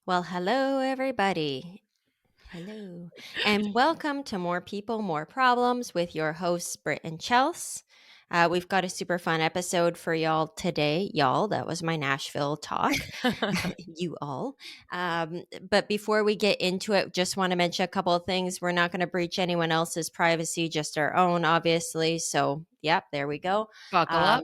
Well, hello, everybody. Hello. And welcome to More People, More Problems with your hosts, Britt and Chels. We've got a super fun episode for y'all today. Y'all, that was my Nashville talk. You all. But before we get into it, just want to mention a couple of things. We're not going to breach anyone else's privacy, just our own, obviously. So, yep, there we go. Buckle Um, up.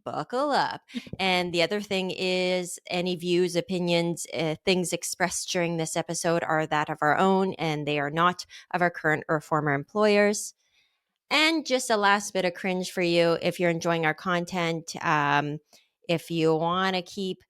buckle up. And the other thing is any views, opinions, things expressed during this episode are that of our own and they are not of our current or former employers. And just a last bit of cringe for you if you're enjoying our content. If you want to keep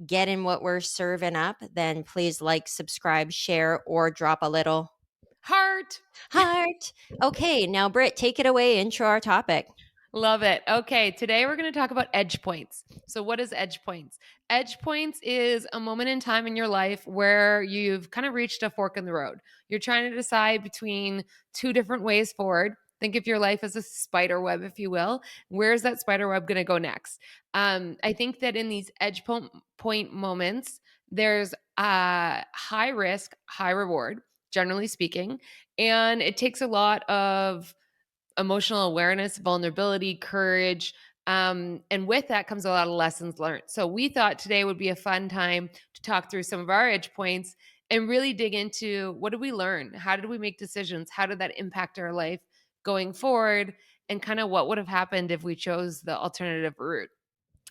getting what we're serving up, then please like, subscribe, share, or drop a little Heart. heart. Okay, now Britt, take it away. Intro our topic. Love it. Okay, today we're going to talk about edge points. So, what is edge points? Edge points is a moment in time in your life where you've kind of reached a fork in the road. You're trying to decide between two different ways forward. Think of your life as a spider web, if you will. Where's that spider web going to go next? I think that in these point moments, there's high risk, high reward, generally speaking. And it takes a lot of emotional awareness, vulnerability, courage. And with that comes a lot of lessons learned. So we thought today would be a fun time to talk through some of our edge points and really dig into what did we learn? How did we make decisions? How did that impact our life going forward? And kind of what would have happened if we chose the alternative route.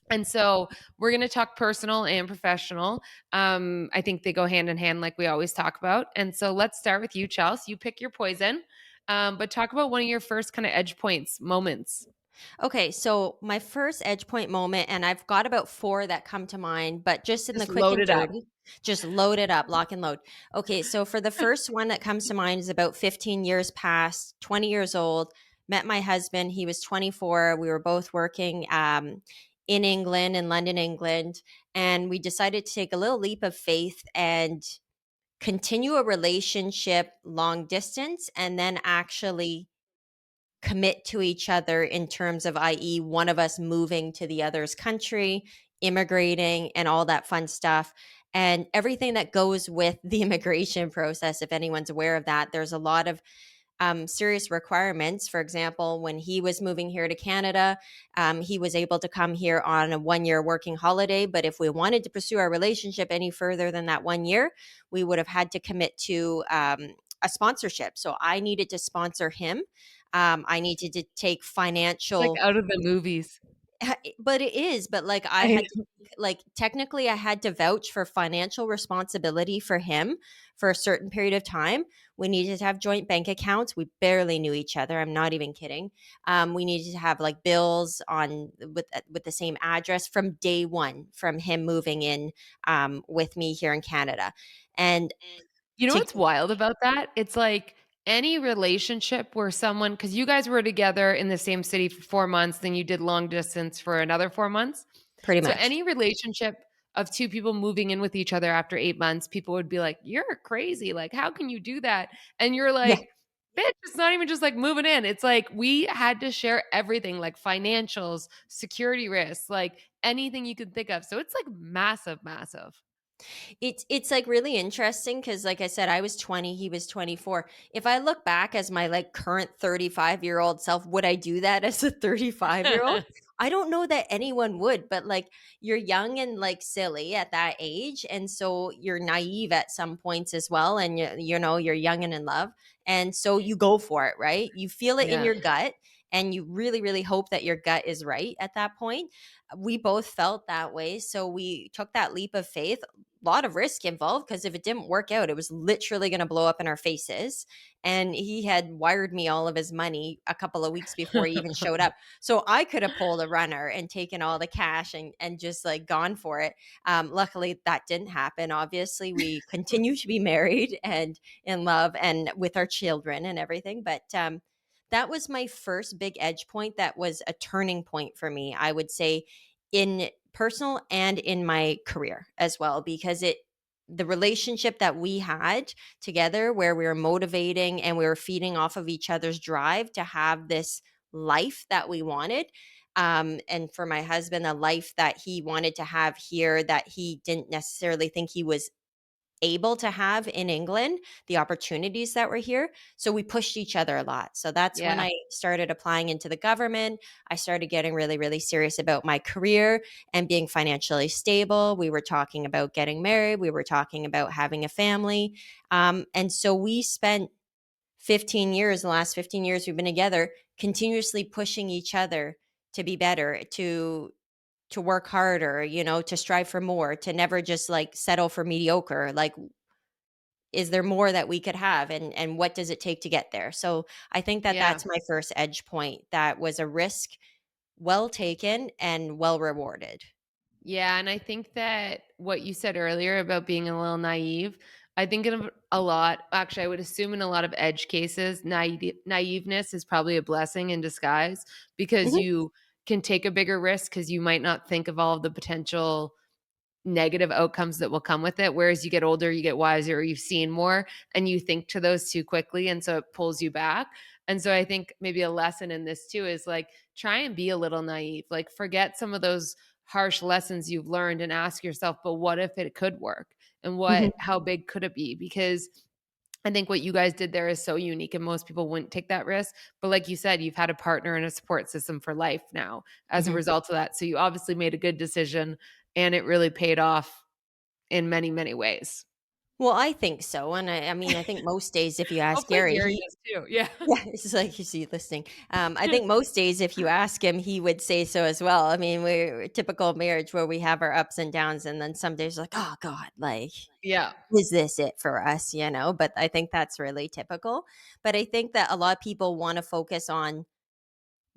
And so we're going to talk personal and professional. I think they go hand in hand, like we always talk about. And so let's start with you, Chelsea. You pick your poison, but talk about one of your first kind of edge points moments. Okay, so my first edge point moment, and I've got about four that come to mind, but just in the Just quick load and it up. dirty, just load it up, lock and load. Okay, so for the first one that comes to mind is about 15 years past, 20 years old. Met my husband. He was 24. We were both working in England, in London, England. And we decided to take a little leap of faith and continue a relationship long distance and then actually commit to each other in terms of, i.e., one of us moving to the other's country, immigrating, and all that fun stuff. And everything that goes with the immigration process, if anyone's aware of that, there's a lot of serious requirements. For example, when he was moving here to Canada, he was able to come here on a 1 year working holiday. But if we wanted to pursue our relationship any further than that 1 year, we would have had to commit to a sponsorship. So I needed to sponsor him. I needed to take It's like financial, out of the movies. but it is, but like I I had to, like technically I had to vouch for financial responsibility for him for a certain period of time. We needed to have joint bank accounts. We barely knew each other. I'm not even kidding. We needed to have like bills on with the same address from day one, from him moving in with me here in Canada, and You know to what's wild about that? It's like any relationship where someone, because you guys were together in the same city for 4 months, then you did long distance for another 4 months. pretty So much. any relationship of two people moving in with each other after 8 months, people would be like, "You're crazy. Like, how can you do that?" And you're Yeah. like, "Bitch, it's not even just like moving in. It's like we had to share everything, like financials, security risks, like anything you could think of." So it's like massive, massive. It's like really interesting because like I said, I was 20, he was 24. If I look back as my like current 35-year-old self, would I do that as a 35-year-old? I don't know that anyone would, but like you're young and like silly at that age. And so you're naive at some points as well. And you're young and in love. And so you go for it, right? You feel it in Yeah. your gut and you really, really hope that your gut is right at that point. We both felt that way. So we took that leap of faith, lot of risk involved because if it didn't work out, it was literally going to blow up in our faces. And he had wired me all of his money a couple of weeks before he even showed up. So I could have pulled a runner and taken all the cash and just like gone for it. Luckily, that didn't happen. Obviously, we continue to be married and in love and with our children and everything. But that was my first big edge point. That was a turning point for me, I would say, in personal and in my career as well, because the relationship that we had together where we were motivating and we were feeding off of each other's drive to have this life that we wanted, and for my husband, a life that he wanted to have here that he didn't necessarily think he was able to have in England, the opportunities that were here. So we pushed each other a lot. So that's when Yeah. I started applying into the government. I started getting really, really serious about my career and being financially stable. We were talking about getting married. We were talking about having a family. And so we spent 15 years, the last 15 years we've been together, continuously pushing each other to be better, to work harder, to strive for more, to never just like settle for mediocre. Like, is there more that we could have, and what does it take to get there? So I think that Yeah. that's my first edge point. That was a risk well taken and well rewarded. Yeah, and I think that what you said earlier about being a little naive, I think of a lot. Actually, I would assume in a lot of edge cases, naiveness is probably a blessing in disguise because Mhm, you can take a bigger risk because you might not think of all of the potential negative outcomes that will come with it. Whereas you get older, you get wiser, or you've seen more and you think to those too quickly. And so it pulls you back. And so I think maybe a lesson in this too is like try and be a little naive, like forget some of those harsh lessons you've learned and ask yourself, but what if it could work? And mhm, how big could it be? Because I think what you guys did there is so unique and most people wouldn't take that risk. But like you said, you've had a partner and a support system for life now as a mhm. result of that. So you obviously made a good decision and it really paid off in many, many ways. Well, I think so, and I mean, I think most days if you ask Hopefully Gary, Gary he does too. Yeah. yeah, it's like, is he listening? I think most days if you ask him, he would say so as well. I mean, we're typical marriage where we have our ups and downs, and then some days like, "Oh god, like, Yeah. is this it for us?" But I think that's really typical. But I think that a lot of people wanna focus on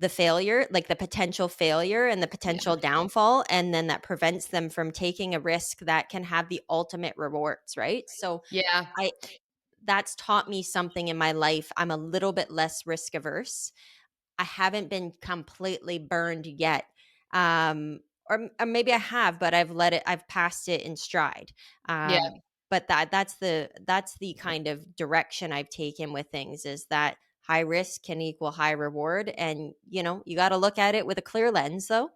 the failure, like the potential failure and the Yeah. potential downfall, and then that prevents them from taking a risk that can have the ultimate rewards, right? So Yeah. I that's taught me something in my life. I'm a little bit less risk averse. I haven't been completely burned yet. Or maybe I have, but I've passed it in stride. Yeah. But that's the kind of direction I've taken with things, is that high risk can equal high reward. And you got to look at it with a clear lens though,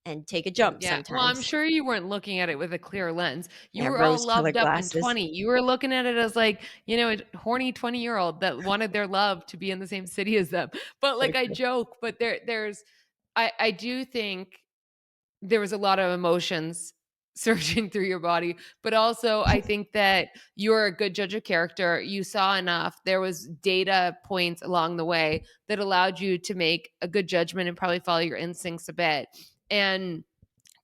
and take a jump Yeah. Well, I'm sometimes. sure you weren't looking at it with a clear lens. You Yeah, were all rose loved colored up and glasses. 20. You were looking at it as like, a horny 20-year-old that wanted their love to be in the same city as them. But So like I true. joke, but there's I do think there was a lot of emotions surging through your body, but also I think that you're a good judge of character. You saw enough. There was data points along the way that allowed you to make a good judgment and probably follow your instincts a bit and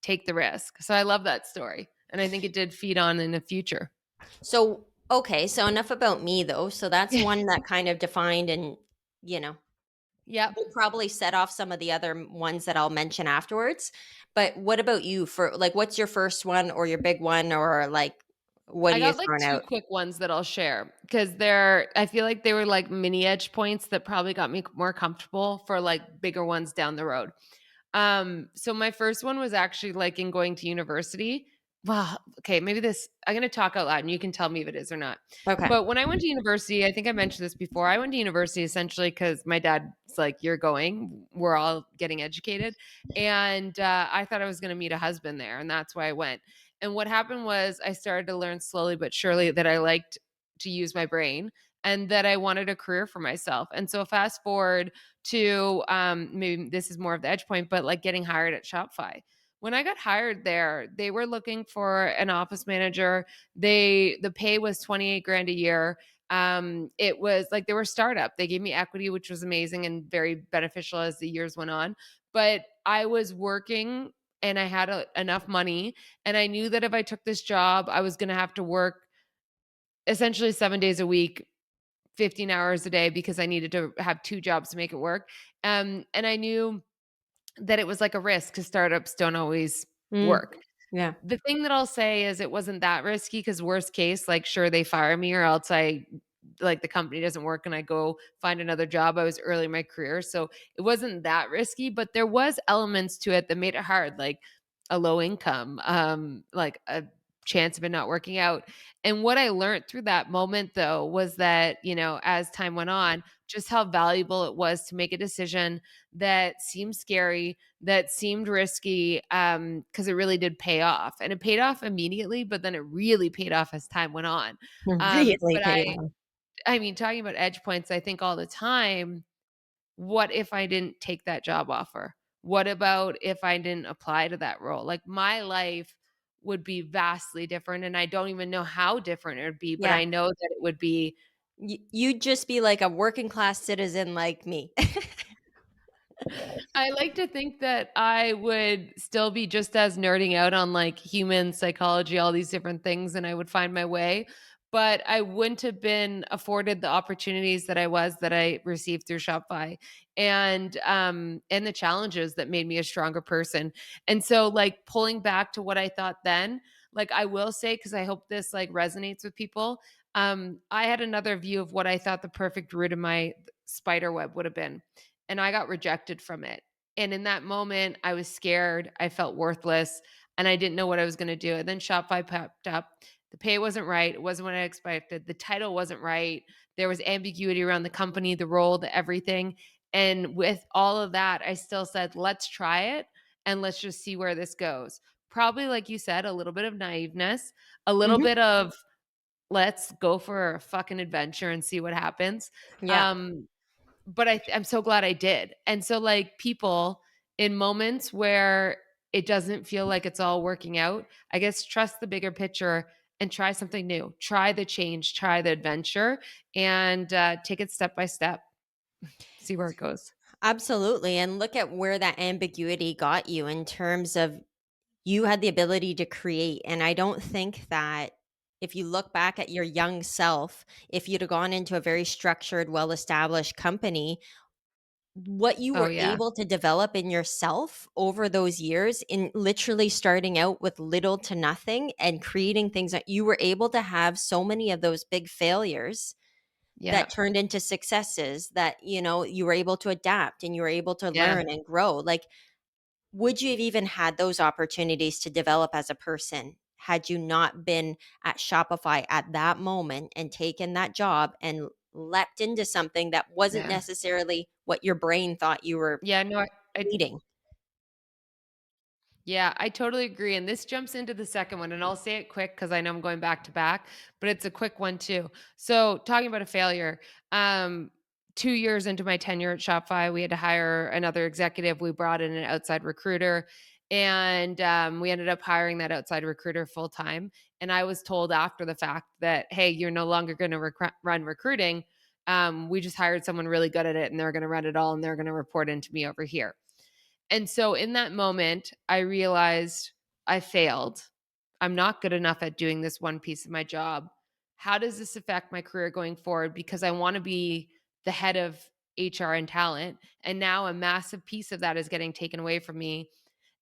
take the risk. So I love that story. And I think it did feed on in the future. So, okay, so enough about me though. So that's one that kind of defined, and you know, Yep. will probably set off some of the other ones that I'll mention afterwards. But what about you? For like, what's your first one or your big one, or like, what I are you got like throwing two out? quick ones that I'll share because I feel like they were like mini edge points that probably got me more comfortable for like bigger ones down the road. So my first one was actually like in going to university. Well, okay, maybe I'm gonna talk out loud and you can tell me if it is or not. Okay. But when I went to university, I think I mentioned this before. I went to university essentially because my dad's like, "You're going. We're all getting educated," and I thought I was gonna meet a husband there, and that's why I went. And what happened was I started to learn slowly but surely that I liked to use my brain and that I wanted a career for myself. And so fast forward to maybe this is more of the edge point, but like getting hired at Shopify. When I got hired there, they were looking for an office manager. The pay was 28 grand a year. It was like they were a startup. They gave me equity, which was amazing and very beneficial as the years went on. But I was working and I had enough money. And I knew that if I took this job, I was going to have to work essentially 7 days a week, 15 hours a day because I needed to have two jobs to make it work. And I knew that it was like a risk because startups don't always Mm, work. yeah. The thing that I'll say is it wasn't that risky because worst case, like sure they fire me or else I like the company doesn't work and I go find another job. I was early in my career. So it wasn't that risky, but there was elements to it that made it hard, like a low income, like a chance of it not working out. And what I learned through that moment though was that, as time went on, just how valuable it was to make a decision that seemed scary, that seemed risky, because it really did pay off. And it paid off immediately, but then it really paid off as time went on. Really But paid off. I mean, talking about edge points, I think all the time, what if I didn't take that job offer? What about if I didn't apply to that role? Like my life would be vastly different, and I don't even know how different it would be, but Yeah. I know that it would be. You'd just be like a working class citizen like me. I like to think that I would still be just as nerding out on like human psychology, all these different things, and I would find my way. But I wouldn't have been afforded the opportunities that I received through Shopify, and the challenges that made me a stronger person. And so like pulling back to what I thought then, like I will say, because I hope this like resonates with people. I had another view of what I thought the perfect route in my spider web would have been, and I got rejected from it. And in that moment, I was scared. I felt worthless and I didn't know what I was going to do. And then Shopify popped up. The pay wasn't right. It wasn't what I expected. The title wasn't right. There was ambiguity around the company, the role, the everything. And with all of that, I still said, let's try it and let's just see where this goes. Probably, like you said, a little bit of naiveness, a little Mhm. bit of let's go for a fucking adventure and see what happens. Yeah. Um, but I'm so glad I did. And so like people in moments where it doesn't feel like it's all working out, I guess trust the bigger picture and try something new. Try the change, try the adventure, and take it step by step. See where it goes. Absolutely. And look at where that ambiguity got you in terms of you had the ability to create. And I don't think that if you look back at your young self, if you'd have gone into a very structured, well established company, what you Oh were yeah. able to develop in yourself over those years, in literally starting out with little to nothing and creating things that you were able to have so many of those big failures Yeah. that turned into successes that, you were able to adapt and you were able to Yeah. learn and grow. Like, would you have even had those opportunities to develop as a person had you not been at Shopify at that moment and taken that job and leapt into something that wasn't Yeah. necessarily what your brain thought you were Yeah. No, I needing? Yeah, I totally agree. And this jumps into the second one, and I'll say it quick because I know I'm going back to back, but it's a quick one too. So, talking about a failure, 2 years into my tenure at Shopify, we had to hire another executive. We brought in an outside recruiter, and we ended up hiring that outside recruiter full time. And I was told after the fact that, hey, you're no longer going to run recruiting. We just hired someone really good at it, and they're going to run it all, and they're going to report into me over here. And so in that moment, I realized I failed. I'm not good enough at doing this one piece of my job. How does this affect my career going forward? Because I want to be the head of HR and talent. And now a massive piece of that is getting taken away from me.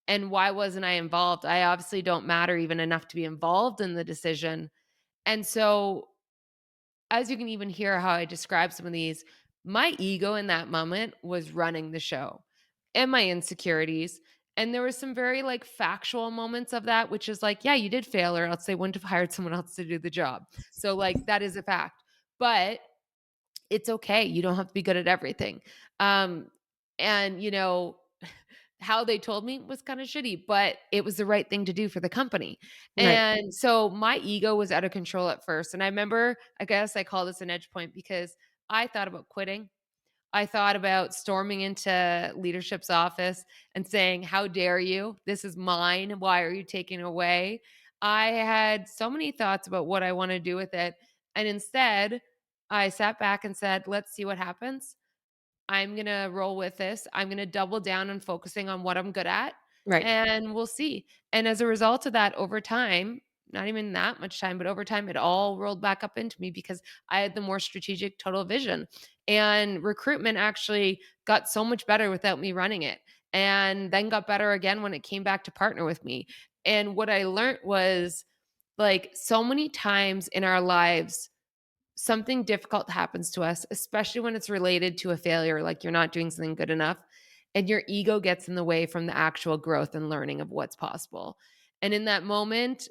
And why wasn't I involved? I obviously don't matter even enough to be involved in the decision. And so as you can even hear how I describe some of these, my ego in that moment was running the show and my insecurities. And there was some very like factual moments of that, which is like, yeah, you did fail, or else they wouldn't have hired someone else to do the job. So, like, that is a fact. But it's okay. You don't have to be good at everything. Um, and, how they told me was kind of shitty, but it was the right thing to do for the company. Right. And so my ego was out of control at first. And I remember, I guess I call this an edge point because I thought about quitting. I thought about storming into leadership's office and saying, how dare you? This is mine. Why are you taking it away? I had so many thoughts about what I want to do with it. And instead, I sat back and said, let's see what happens. I'm going to roll with this. I'm going to double down on focusing on what I'm good at, Right. and we'll see. And as a result of that, over time, not even that much time, but over time, it all rolled back up into me because I had the more strategic total vision. And recruitment actually got so much better without me running it. And then got better again when it came back to partner with me. And what I learned was like so many times in our lives, something difficult happens to us, especially when it's related to a failure, like you're not doing something good enough, and your ego gets in the way from the actual growth and learning of what's possible. And in that moment,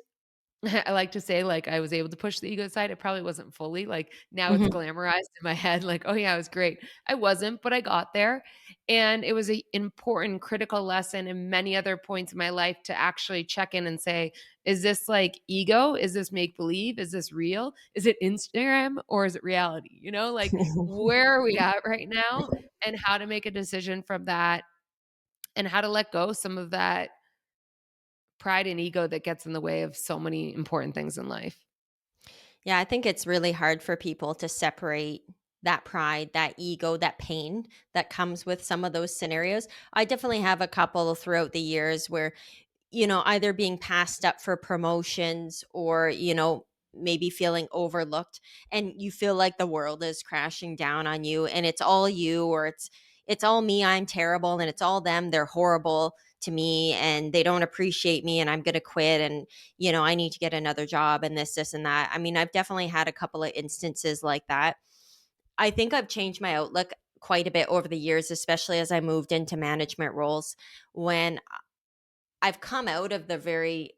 I like to say, like, I was able to push the ego aside. It probably wasn't fully, like, now it's Mhm. glamorized in my head, like, "Oh, yeah, it was great." I wasn't, but I got there, and it was a important, critical lesson in many other points in my life to actually check in and say, "Is this, like, ego? Is this make believe? Is this real? Is it Instagram or is it reality?" You know, like, where are we at right now, and how to make a decision from that, and how to let go some of that pride and ego that gets in the way of so many important things in life. Yeah, I think it's really hard for people to separate that pride, that ego, that pain that comes with some of those scenarios. I definitely have a couple throughout the years where, either being passed up for promotions or, maybe feeling overlooked, and you feel like the world is crashing down on you and it's all you, or it's all me, I'm terrible, and it's all them, they're horrible to me and they don't appreciate me and I'm going to quit, and I need to get another job and this and that. I mean, I've definitely had a couple of instances like that. I think I've changed my outlook quite a bit over the years, especially as I moved into management roles, when I've come out of the very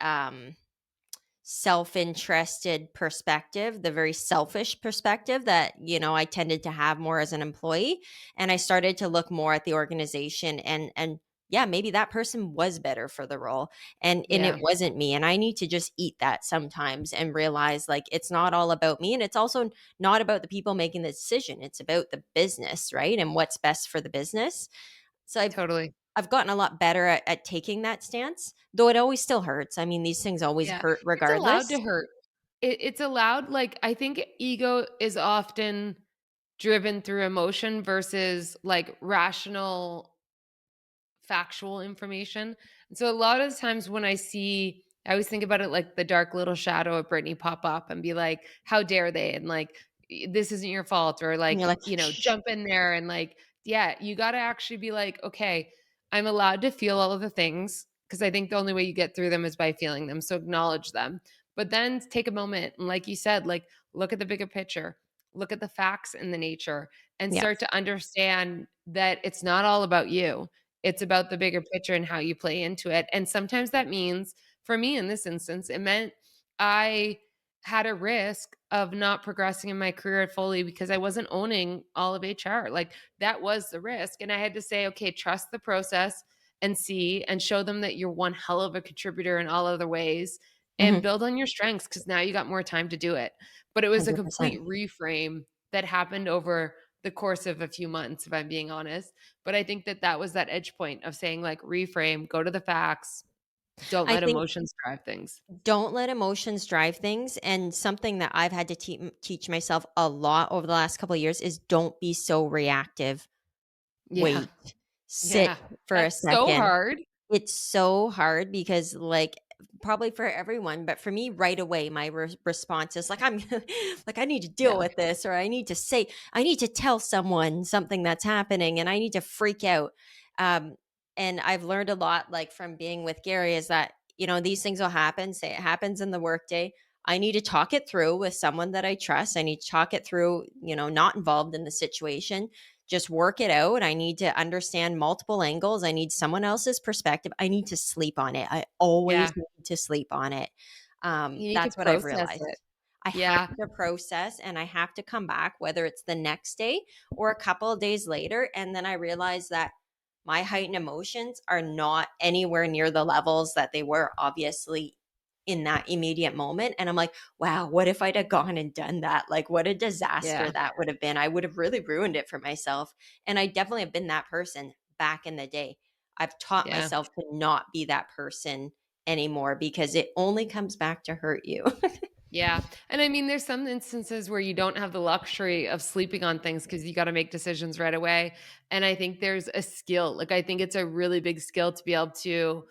self-interested perspective, the very selfish perspective that, I tended to have more as an employee, and I started to look more at the organization, and yeah, maybe that person was better for the role, and it Yeah, wasn't me, and I need to just eat that sometimes and realize, like, it's not all about me, and it's also not about the people making the decision. It's about the business, right? And what's best for the business. So totally. I've gotten a lot better at taking that stance, though it always still hurts. I mean, these things always Yeah, hurt it's allowed to regardless. hurt. It's allowed, like, I think ego is often driven through emotion versus, like, rational factual information. And so a lot of the times when I always think about it like the dark little shadow of Britney pop up and be like, how dare they? And like, this isn't your fault. Or And you're like, like, "Shh." jump in there and like, yeah, you got to actually be like, okay, I'm allowed to feel all of the things because I think the only way you get through them is by feeling them. So acknowledge them. But then take a moment and, like you said, like, look at the bigger picture, look at the facts in the nature, and Yeah. start to understand that it's not all about you, it's about the bigger picture and how you play into it. And sometimes that means, for me in this instance, it meant I had a risk of not progressing in my career fully because I wasn't owning all of HR. Like, that was the risk. And I had to say, okay, trust the process and see and show them that you're one hell of a contributor in all other ways and Mhm. build on your strengths because now you got more time to do it. But it was a complete 100%. reframe that happened over the course of a few months, if I'm being honest. But I think that that was that edge point of saying, like, reframe, go to the facts, don't I let think emotions drive things. don't let emotions drive things, and something that I've had to teach myself a lot over the last couple of years is don't be so reactive. Yeah. Wait. Sit Yeah. for a That's so second. hard. It's so hard because, like, probably for everyone, but for me, right away, my response is like, I'm like, I need to deal Yeah. with this, or I need to tell someone something that's happening, and I need to freak out. Um, and I've learned a lot, like, from being with Gary, is that, these things will happen. Say it happens in the workday. I need to talk it through with someone that I trust. I need to talk it through, not involved in the situation, just work it out. I need to understand multiple angles. I need someone else's perspective. I need to sleep on it. I always Yeah. need to sleep on it. You need to That's what I've process realized. it. I have Yeah. to process and I have to come back, whether it's the next day or a couple of days later. And then I realize that my heightened emotions are not anywhere near the levels that they were, obviously, in that immediate moment. And I'm like, wow, what if I'd have gone and done that? Like, what a disaster Yeah. that would have been. I would have really ruined it for myself. And I definitely have been that person back in the day. I've taught Yeah. myself to not be that person anymore because it only comes back to hurt you. Yeah. And I mean, there's some instances where you don't have the luxury of sleeping on things because you got to make decisions right away. And I think there's a skill. Like, I think it's a really big skill to be able to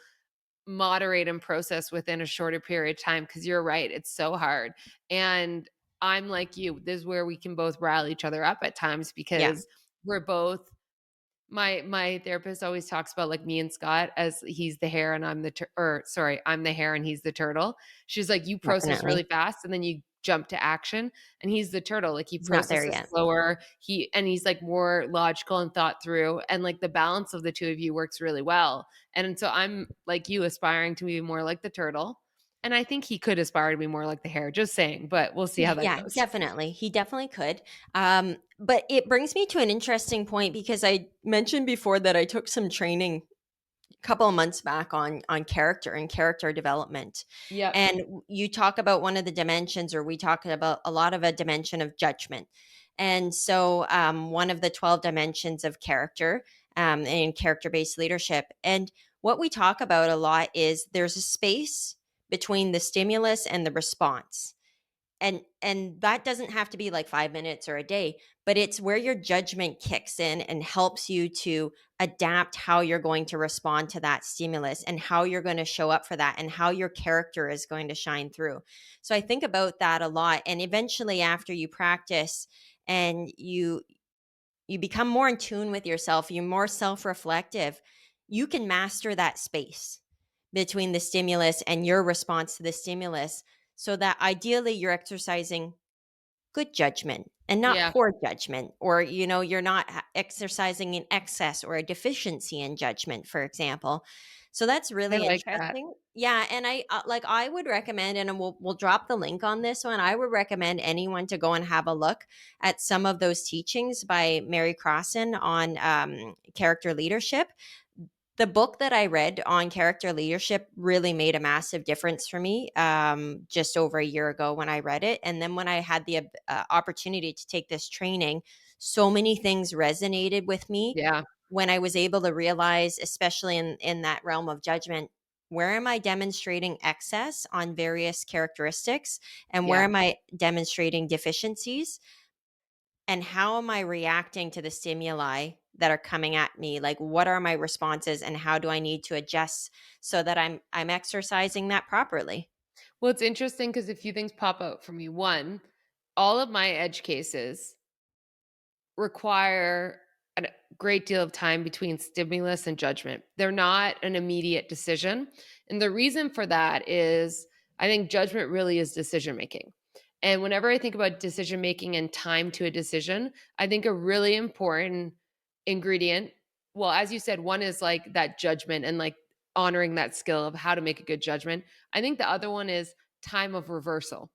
moderate and process within a shorter period of time because you're right, it's so hard. And I'm like you, this is where we can both rile each other up at times Yeah, because we're both, my therapist always talks about, like, me and Scott as he's the hare and I'm the or sorry, I'm the hare and he's the turtle. She's like, you process definitely. really fast and then you jump to action, and he's the turtle. Like, he He's not there processes yet. slower. He's like more logical and thought through, and like the balance of the two of you works really well. And so I'm like you, aspiring to be more like the turtle. And I think he could aspire to be more like the hare, just saying, but we'll see how that Yeah, goes. definitely. He definitely could. But it brings me to an interesting point because I mentioned before that I took some training a couple of months back on character and character development. Yep. And you talk about one of the dimensions, or we talk about a lot of a dimension of judgment. And so, one of the 12 dimensions of character and character based leadership. And what we talk about a lot is there's a space between the stimulus and the response, and that doesn't have to be like 5 minutes or a day, but it's where your judgment kicks in and helps you to adapt how you're going to respond to that stimulus and how you're going to show up for that and how your character is going to shine through. So I think about that a lot, and eventually after you practice and you become more in tune with yourself, you're more self-reflective, you can master that space between the stimulus and your response to the stimulus, so that ideally you're exercising good judgment and not Yeah. poor judgment, or you're not exercising an excess or a deficiency in judgment, for example. So that's I really like that. interesting. Yeah, and I would recommend, and we'll drop the link on this one, I would recommend anyone to go and have a look at some of those teachings by Mary Crossan on character leadership. The book that I read on character leadership really made a massive difference for me, just over a year ago when I read it. And then when I had the opportunity to take this training, so many things resonated with me Yeah. when I was able to realize, especially in that realm of judgment, where am I demonstrating excess on various characteristics, and where Yeah. am I demonstrating deficiencies, and how am I reacting to the stimuli that are coming at me? Like, what are my responses, and how do I need to adjust so that I'm exercising that properly? Well, it's interesting because a few things pop out for me. One, all of my edge cases require a great deal of time between stimulus and judgment. They're not an immediate decision. And the reason for that is I think judgment really is decision making. And whenever I think about decision making and time to a decision, I think a really important ingredient, well, as you said, one is like that judgment and like honoring that skill of how to make a good judgment. I think the other one is time of reversal.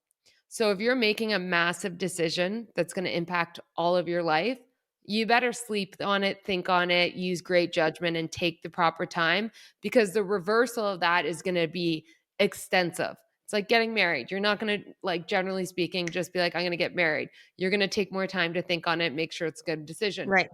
So if you're making a massive decision that's going to impact all of your life, you better sleep on it, think on it, use great judgment, and take the proper time, because the reversal of that is going to be extensive. It's like getting married. You're not going to, like, generally speaking, just be like, I'm going to get married. You're going to take more time to think on it, make sure it's a good decision. Right.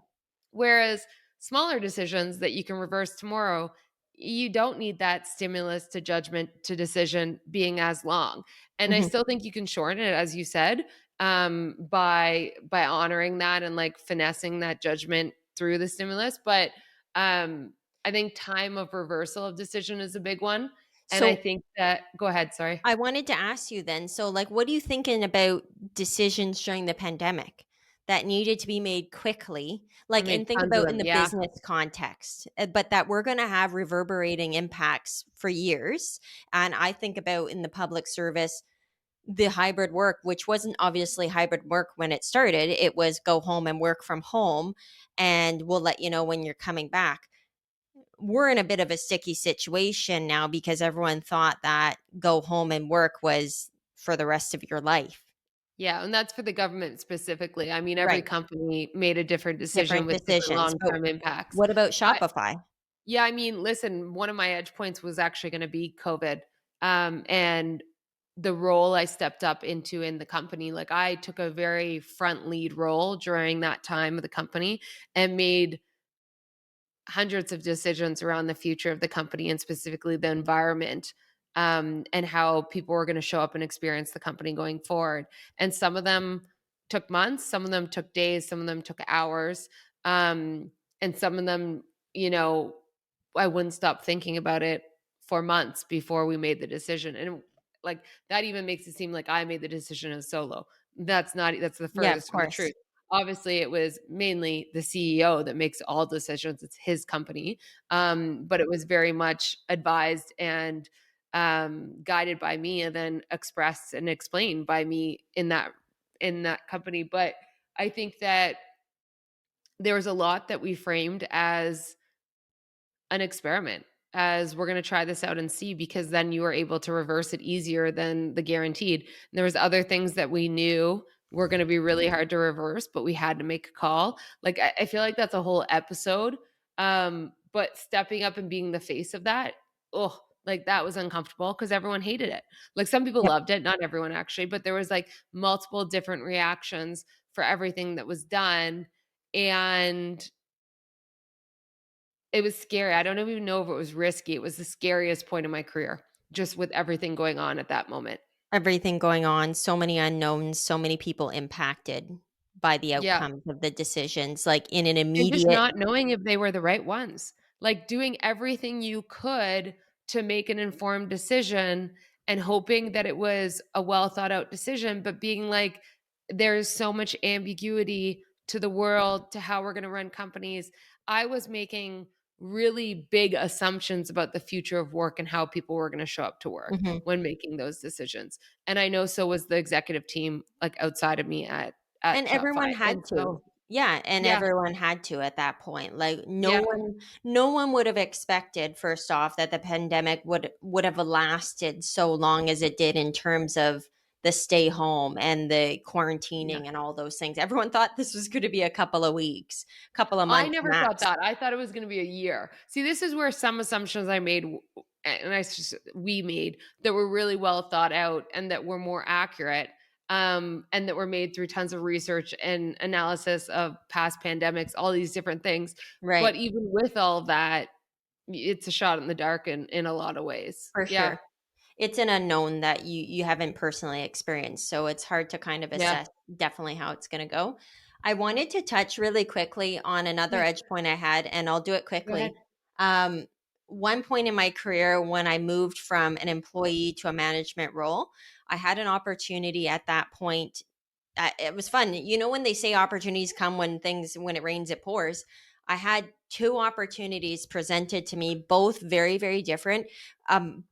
Whereas smaller decisions that you can reverse tomorrow, you don't need that stimulus to judgment to decision being as long. And I Mhm. still think you can shorten it, as you said, by honoring that and like finessing that judgment through the stimulus. But I think time of reversal of decision is a big one. And I So think that, go ahead, sorry. I wanted to ask you then, so like, what are you thinking about decisions during the pandemic that needed to be made quickly? I Like, made and think tons of about in them. the Yeah. business context, but that we're going to have reverberating impacts for years. And I think about in the public service, the hybrid work, which wasn't obviously hybrid work when it started, it was go home and work from home, and we'll let you know when you're coming back. We're in a bit of a sticky situation now because everyone thought that go home and work was for the rest of your life. Yeah, and that's for the government specifically. I mean, every Right. company made a different decision Different with different decisions. But long-term impacts. what about I Shopify? Yeah, I mean, listen, one of my edge points was actually gonna be COVID, and the role I stepped up into in the company. Like, I took a very front lead role during that time of the company and made hundreds of decisions around the future of the company and specifically the environment, and how people were going to show up and experience the company going forward. And some of them took months, some of them took days, some of them took hours, and some of them, you know, I wouldn't stop thinking about it for months before we made the decision. And like that even makes it seem like I made the decision as solo. That's not, that's the Yeah, of furthest from the course. truth. Obviously, it was mainly the CEO that makes all decisions. It's his company. But it was very much advised and guided by me, and then expressed and explained by me in that company. But I think that there was a lot that we framed as an experiment. as we're going to try this out and see, because then you were able to reverse it easier than the guaranteed. There was other things that we knew were going to be really hard to reverse, but we had to make a call. Like I feel like that's a whole episode. But stepping up and being the face of that, oh, like that was uncomfortable because everyone hated it. Like some people Yep. loved it, not everyone actually, but there was like multiple different reactions for everything that was done. And it was scary. I don't even know if it was risky. It was the scariest point in my career, just with everything going on at that moment. Everything going on, so many unknowns, so many people impacted by the Yeah. outcomes of the decisions, like, in an And just immediate. not knowing if they were the right ones. Like doing everything you could to make an informed decision and hoping that it was a well thought out decision, but being like, there's so much ambiguity to the world, to how we're going to run companies. I was making really big assumptions about the future of work and how people were going to show up to work Mhm. when making those decisions. And I know so was the executive team, like outside of me at And everyone Shopify. had And to. so Yeah, and yeah, everyone had to at that point. Like, yeah. no one would have expected, first off, that the pandemic would have lasted so long as it did in terms of the stay home and the Yeah. quarantining and all those things. Everyone thought this was gonna be a couple of weeks, couple of I months never thought max. that. I thought it was gonna be a year. See, this is where some assumptions I made and we made that were really well thought out and that were more accurate, and that were made through tons of research and analysis of past pandemics, all these different things. But Right. even with all of that, it's a shot in the dark in a lot of ways. For Yeah. sure. It's an unknown that you haven't personally experienced, so it's hard to kind of Yeah. assess definitely how it's gonna go. I wanted to touch really quickly on another Yeah. edge point I had, and I'll do it Go ahead. quickly. Um, One point in my career when I moved from an employee to a management role, I had an opportunity at that point. It was fun. You know when they say opportunities come when it rains it pours. I had two opportunities presented to me, both very very different,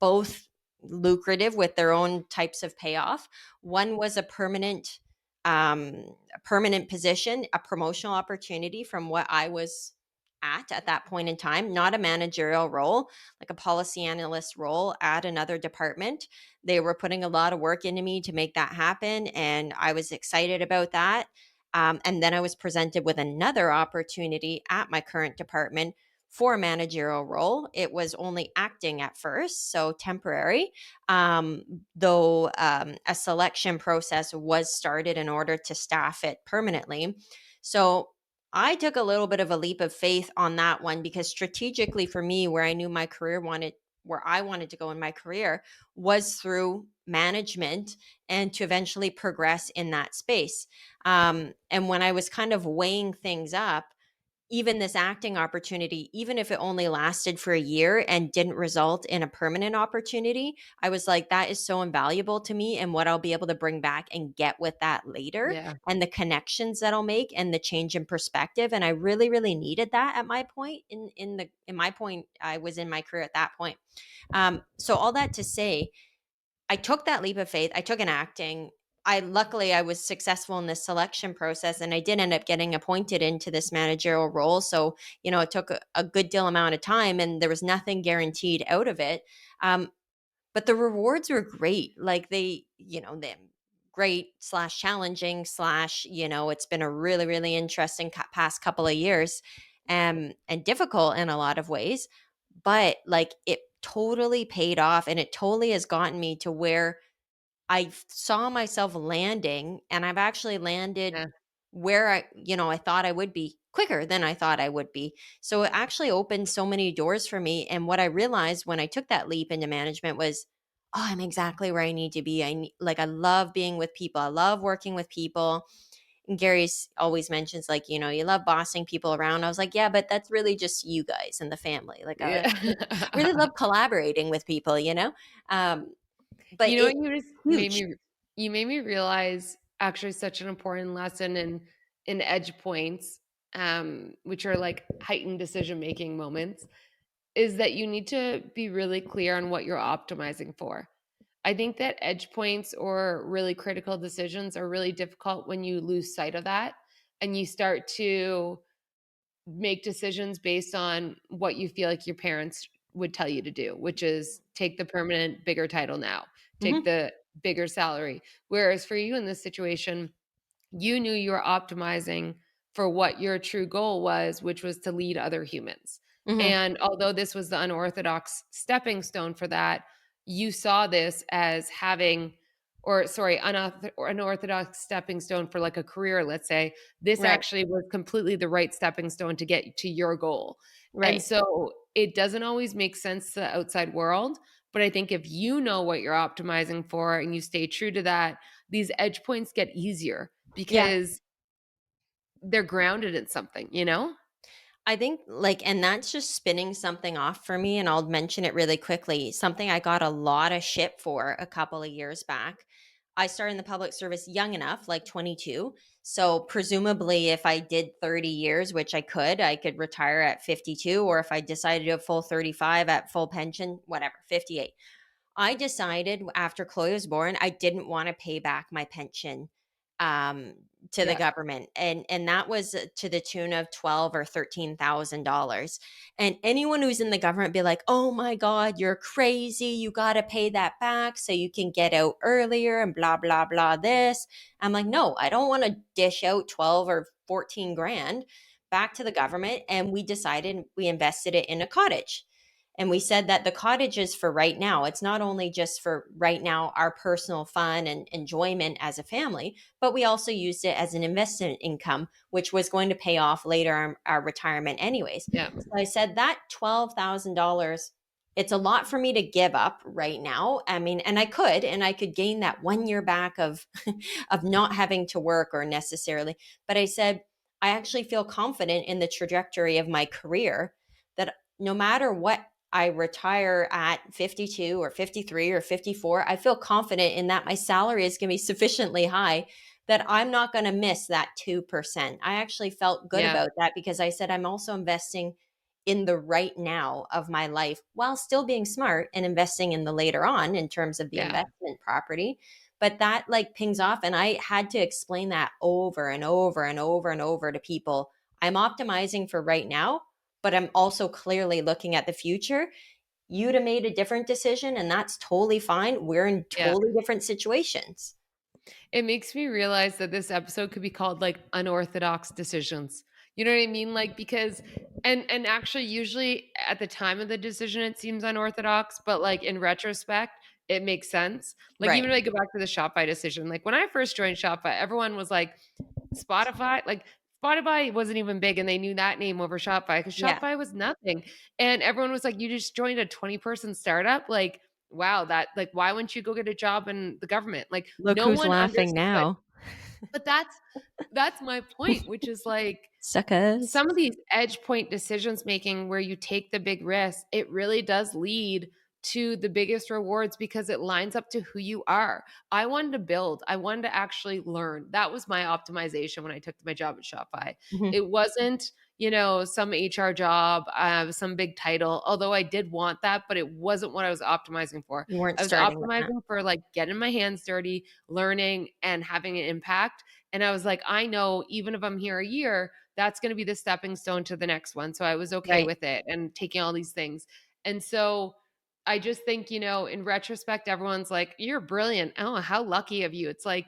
both lucrative with their own types of payoff. One was a permanent position, a promotional opportunity from what I was at that point in time, not a managerial role, like a policy analyst role at another department. They were putting a lot of work into me to make that happen, and I was excited about that. And then I was presented with another opportunity at my current department for a managerial role. It was only acting at first, so temporary, though a selection process was started in order to staff it permanently. So I took a little bit of a leap of faith on that one because strategically for me, where I wanted to go in my career was through management and to eventually progress in that space. And when I was kind of weighing things up, even this acting opportunity, even if it only lasted for a year and didn't result in a permanent opportunity, I was like, that is so invaluable to me and what I'll be able to bring back and get with that later Yeah. and the connections that I'll make and the change in perspective. And I really, really needed that at my point in my point, I was in my career at that point. So all that to say, I took that leap of faith. I took an acting. I was successful in this selection process and I did end up getting appointed into this managerial role. So, it took a good deal amount of time and there was nothing guaranteed out of it. But the rewards were great. Like they great slash challenging slash, it's been a really, really interesting past couple of years, and difficult in a lot of ways. But like it totally paid off and it totally has gotten me to where I saw myself landing, and I've actually landed Yeah. where I thought I would be quicker than I thought I would be. So it actually opened so many doors for me. And what I realized when I took that leap into management was, oh, I'm exactly where I need to be. I love being with people. I love working with people. And Gary's always mentions like, you love bossing people around. I was like, yeah, but that's really just you guys and the family. Like I really Yeah. love collaborating with people. Um, but You know what it's you just huge. made me realize actually such an important lesson in edge points, which are like heightened decision making moments, is that you need to be really clear on what you're optimizing for. I think that edge points or really critical decisions are really difficult when you lose sight of that and you start to make decisions based on what you feel like your parents would tell you to do, which is take the permanent bigger title now, take Mhm. the bigger salary. Whereas for you in this situation, you knew you were optimizing for what your true goal was, which was to lead other humans. Mhm. And although this was the unorthodox stepping stone for that, you saw this as having, or sorry, unorthodox stepping stone for like a career, let's say. This Right. actually was completely the right stepping stone to get to your goal. And Right. so it doesn't always make sense to the outside world. But I think if you know what you're optimizing for and you stay true to that, these edge points get easier Yeah. because they're grounded in something, you know? I think like and that's just spinning something off for me, and I'll mention it really quickly. Something I got a lot of shit for a couple of years back. I started in the public service young enough, like 22. So presumably if I did 30 years, which I could retire at 52, or if I decided to do a full 35 at full pension, whatever, 58. I decided after Chloe was born, I didn't want to pay back my pension um to the Yeah. government, and that was to the tune of 12 or $13,000. And anyone who's in the government be like, "Oh my god, you're crazy. You got to pay that back so you can get out earlier and blah blah blah this." I'm like, "No, I don't want to dish out 12 or 14 grand back to the government." And we decided we invested it in a cottage. And we said that the cottage is for right now. It's not only just for right now, our personal fun and enjoyment as a family, but we also used it as an investment income, which was going to pay off later our retirement, anyways. Yeah. So I said that $12,000, it's a lot for me to give up right now. I mean, and I could gain that 1 year back of, of not having to work or necessarily. But I said, I actually feel confident in the trajectory of my career that no matter what I retire at 52 or 53 or 54, I feel confident in that my salary is going to be sufficiently high that I'm not going to miss that 2%. I actually felt good Yeah. about that because I said I'm also investing in the right now of my life while still being smart and investing in the later on in terms of the Yeah. investment property. But that like pings off. And I had to explain that over and over and over and over to people. I'm optimizing for right now, but I'm also clearly looking at the future. You'd have made a different decision, and that's totally fine. We're in Yeah. totally different situations. It makes me realize that this episode could be called like unorthodox decisions. You know what I mean? Like because and actually usually at the time of the decision it seems unorthodox, but like in retrospect it makes sense. Like Right. even if I go back to the Shopify decision, like when I first joined Shopify, everyone was like Spotify, like Spotify wasn't even big and they knew that name over Shopify because Yeah. Shopify was nothing. And everyone was like, you just joined a 20-person startup. Like, wow, that like why wouldn't you go get a job in the government? Like Look no who's one laughing understood. now. But that's my point, which is like Suckers. some of these edge point decisions making where you take the big risk, it really does lead to the biggest rewards because it lines up to who you are. I wanted to build, I wanted to actually learn. That was my optimization when I took my job at Shopify. Mhm. It wasn't, you know, some HR job, some big title, although I did want that, but it wasn't what I was optimizing for. You weren't I was starting with that. optimizing for like getting my hands dirty, learning, and having an impact. And I was like, I know even if I'm here a year, that's going to be the stepping stone to the next one. So I was okay Right. with it and taking all these things. And so I just think, you know, in retrospect, everyone's like, you're brilliant. Oh, how lucky of you. It's like,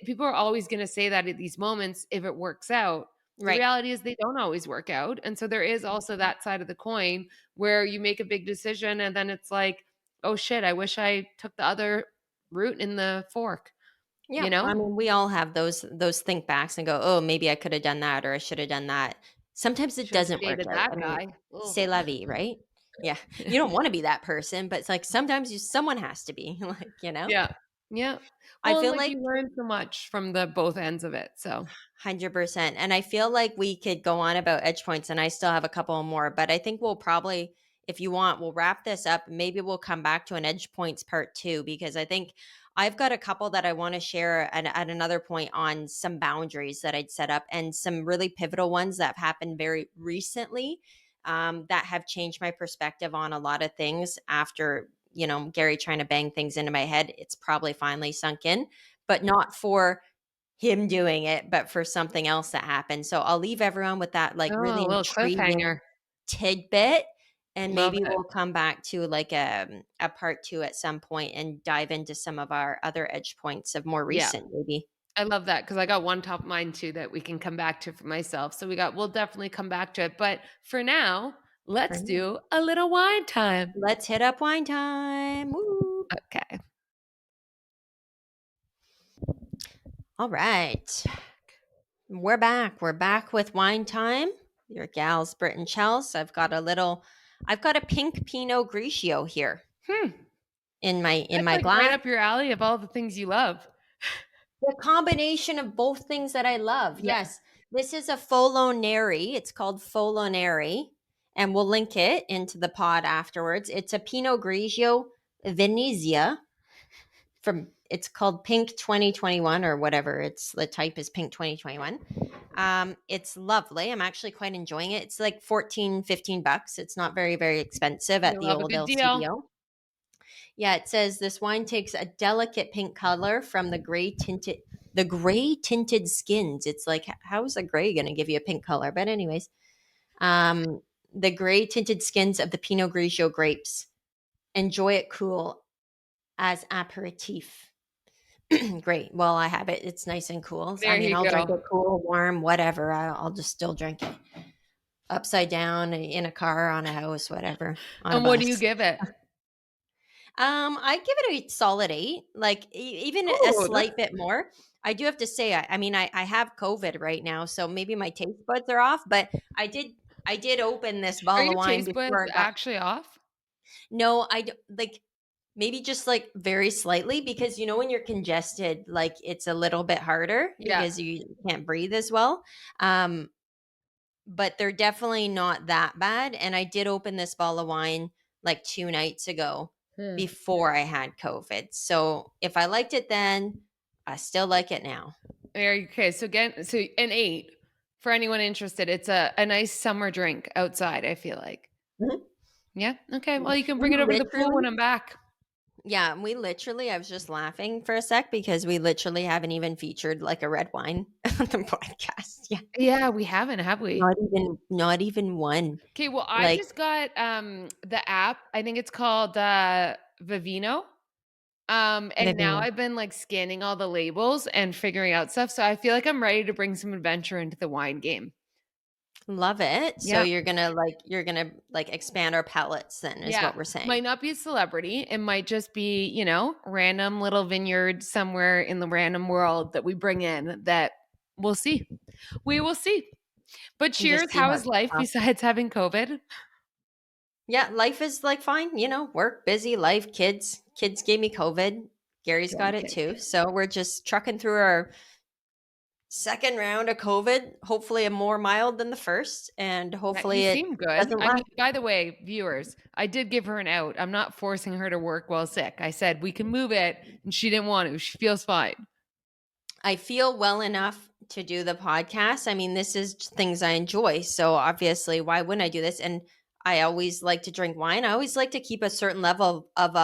people are always going to say that at these moments if it works out. The Right. reality is they don't always work out. And so there is also that side of the coin where you make a big decision and then it's like, oh shit, I wish I took the other route in the fork, Yeah. you know? I mean, we all have those think backs and go, "Oh, maybe I could have done that or I should have done that." Sometimes it Should have doesn't work dated out. that I mean, guy. c'est Ugh. la vie, right? Yeah. You don't want to be that person, but it's like sometimes someone has to be, like, you know? Yeah. Yeah. I Well, and feel like like you learn so much from the both ends of it. So 100%. And I feel like we could go on about edge points, and I still have a couple more, but I think we'll probably, if you want, we'll wrap this up. Maybe we'll come back to an edge points part two, because I think I've got a couple that I want to share at another point on some boundaries that I'd set up and some really pivotal ones that have happened very recently, that have changed my perspective on a lot of things after, Gary trying to bang things into my head. It's probably finally sunk in, but not for him doing it, but for something else that happened. So I'll leave everyone with that like oh, really a little intriguing cliffhanger. tidbit. And Love maybe it. we'll come back to like a part 2 at some point and dive into some of our other edge points of more Yeah. recent maybe. I love that because I got one top of mind too that we can come back to for myself. So we'll definitely come back to it. But for now, let's Right. do a little wine time. Let's hit up wine time. Woo. Okay. All right. We're back. We're back with wine time. Your gals, Brit and Chels. I've got a pink Pinot Grigio here Hmm. in That's my like right glass. up your alley of all the things you love. The combination of both things that I love. Yeah. Yes. This is a Folonari. It's called Folonari, and we'll link it into the pod afterwards. It's a Pinot Grigio Venezia from it's called Pink 2021 or whatever. It's the type is Pink 2021. It's lovely. I'm actually quite enjoying it. It's like 14, 15 bucks. It's not very, very expensive at You the love a old good deal. LCBO. Yeah, it says this wine takes a delicate pink color from the gray tinted skins. It's like how is a gray going to give you a pink color? But anyways, um, the gray tinted skins of the Pinot Grigio grapes. Enjoy it cool as aperitif. Great. Well, I have it. It's nice and cool. So, I There mean, you I'll drink go. it cool, warm, whatever. I'll just still drink it upside down in a car, on a house, whatever, on a And what do you bus. give it? I give it a solid 8, like even a Oh, slight bit more. I do have to say, I mean, I have COVID right now, so maybe my taste buds are off. But I did open this are bottle of your wine taste buds before it got. actually off? No, like maybe just like very slightly because when you're congested, like it's a little bit harder Yeah. because you can't breathe as well. Um, but they're definitely not that bad. And I did open this bottle of wine like 2 nights ago Hmm. before I had COVID. So if I liked it then, I still like it now. Okay, so again, so an 8 for anyone interested. It's a nice summer drink outside, I feel like. Mhm. Yeah. Okay. Yeah. Well, you can We bring it over to the pool when literally, I'm back. yeah, I was just laughing for a sec because we literally haven't even featured like a red wine on the podcast. Yeah. Yeah, we haven't, have we? Not even one. Okay, well, I Like just got the app. I think it's called Vivino. And now Vivino. I've been like scanning all the labels and figuring out stuff. So I feel like I'm ready to bring some adventure into the wine game. Love it. So Yeah. you're gonna expand our palettes then is Yeah. what we're saying. Might not be a celebrity. It might just be, random little vineyard somewhere in the random world that we bring in that we'll see. We will see. But And just cheers. see How how is it life comes off. besides having COVID? Yeah, life is like fine, work, busy, life, kids. Kids gave me COVID. Gary's got it Okay. too. So we're just trucking through our second round of COVID, hopefully a more mild than the first, and Yeah, you hopefully it seem good. doesn't I mean, last. by the way, viewers, I did give her an out. I'm not forcing her to work while sick. I said we can move it, and she didn't want to. She feels fine. I feel well enough to do the podcast. I mean, this is things I enjoy. So obviously, why wouldn't I do this? And I always like to drink wine. I always like to keep a certain level of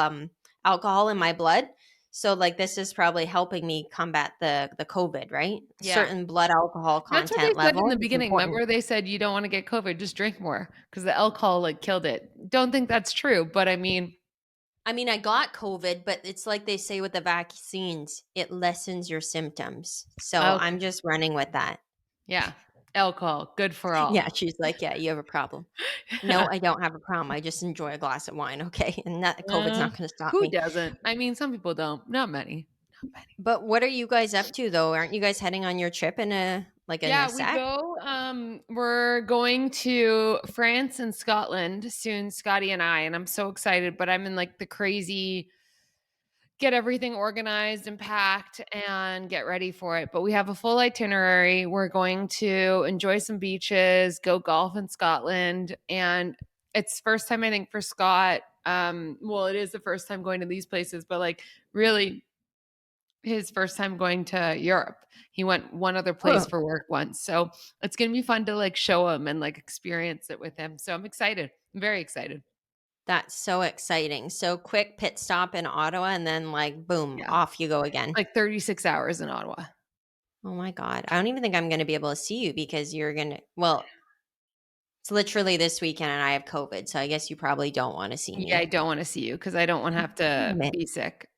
alcohol in my blood. So like this is probably helping me combat the COVID, right? Yeah. Certain blood alcohol That's what they content said in level the is beginning. important. Remember, they said you don't want to get COVID, just drink more because the alcohol like killed it. Don't think that's true, but I mean, I mean, I got COVID, but it's like they say with the vaccines, it lessens your symptoms. So I'm okay, just running with that. yeah, alcohol, good for Yeah, all. she's like, yeah, you have a problem. No, I don't have a problem. I just enjoy a glass of wine, okay? And that COVID's Uh, not going to stop who me. doesn't? I mean, some people don't. Not many. Not many. But what are you guys up to though? Aren't you guys heading on your trip in a Yeah, we sec? go. We're going to France and Scotland soon, Scotty and I, and I'm so excited. But I'm in like the crazy get everything organized and packed and get ready for it. But we have a full itinerary. We're going to enjoy some beaches, go golf in Scotland, and it's first time I think for Scott. Well, it is the first time going to these places, but like really his first time going to Europe. He went one other place Huh. for work once. So it's going to be fun to like show him and like experience it with him. So I'm excited. I'm very excited. That's so exciting. So quick pit stop in Ottawa and then like boom, Yeah. off you go again. Like 36 hours in Ottawa. Oh my God. I don't even think I'm going to be able to see you because you're going to, well, It's literally this weekend and I have COVID, so I guess you probably don't wanna see Yeah, I me. don't wanna see you because I don't wanna have to Damn it. be sick.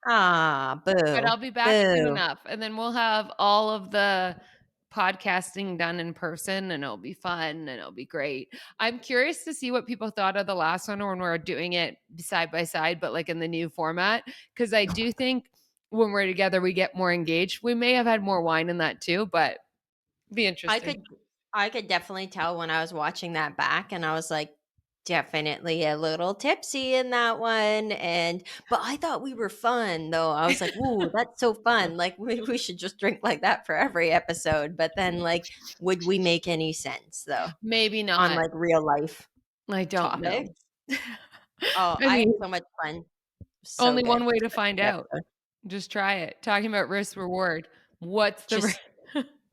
Ah, But boo, I'll be back soon boo. enough, and then we'll have all of the podcasting done in person, and it'll be fun, and it'll be great. I'm curious to see what people thought of the last one when we're doing it side by side, but, like, in the new format, because I do think when we're together, we get more engaged. We may have had more wine in that too, but be I interesting. could I could definitely tell when I was watching that back and I was like, definitely a little tipsy in that one, and but I thought we were fun though. I was like, "Ooh, that's so fun. Like we should just drink like that for every episode." But then like would we make any sense though Maybe on not. like real life I don't topics? know. Oh, I I had mean, so much fun. So only good. one way to Such a find good out. episode. Just try it. Talking about risk reward. What's the Just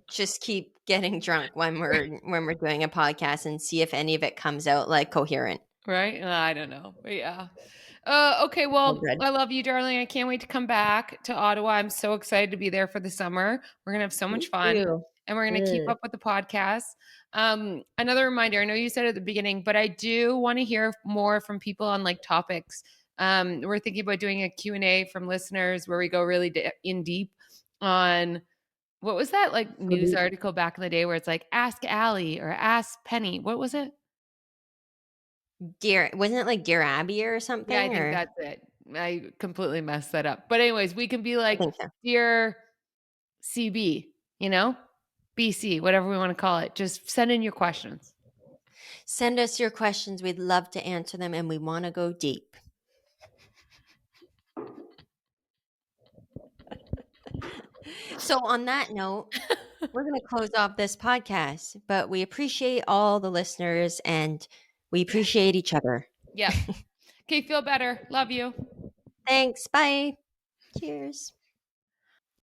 just keep getting drunk when we're doing a podcast and see if any of it comes out like coherent. right? I don't know. But yeah. Okay, So well, good. I love you, darling. I can't wait to come back to Ottawa. I'm so excited to be there for the summer. We're gonna have so Me much fun, too. and we're gonna keep Ugh. up with the podcast. Another reminder, I know you said at the beginning, but I do want to hear more from people on like topics. We're thinking about doing a Q&A from listeners where we go really in deep on what was that like So news deep. article back in the day where it's like ask Allie or ask Penny. What was it? Dear, wasn't it like Dear Abby or Yeah, I something? think Or that's it. I completely messed that up. But anyways, we can be I like, think so. "Dear CB," you know? BC, whatever we wanna call it. Just send in your questions. Send us your questions. We'd love to answer them, and we want to go deep. So, on that note, we're going to close off this podcast, but we appreciate all the listeners and we Yes. appreciate each other. Yep. Okay, feel better. Love you. Thanks. Bye. Cheers.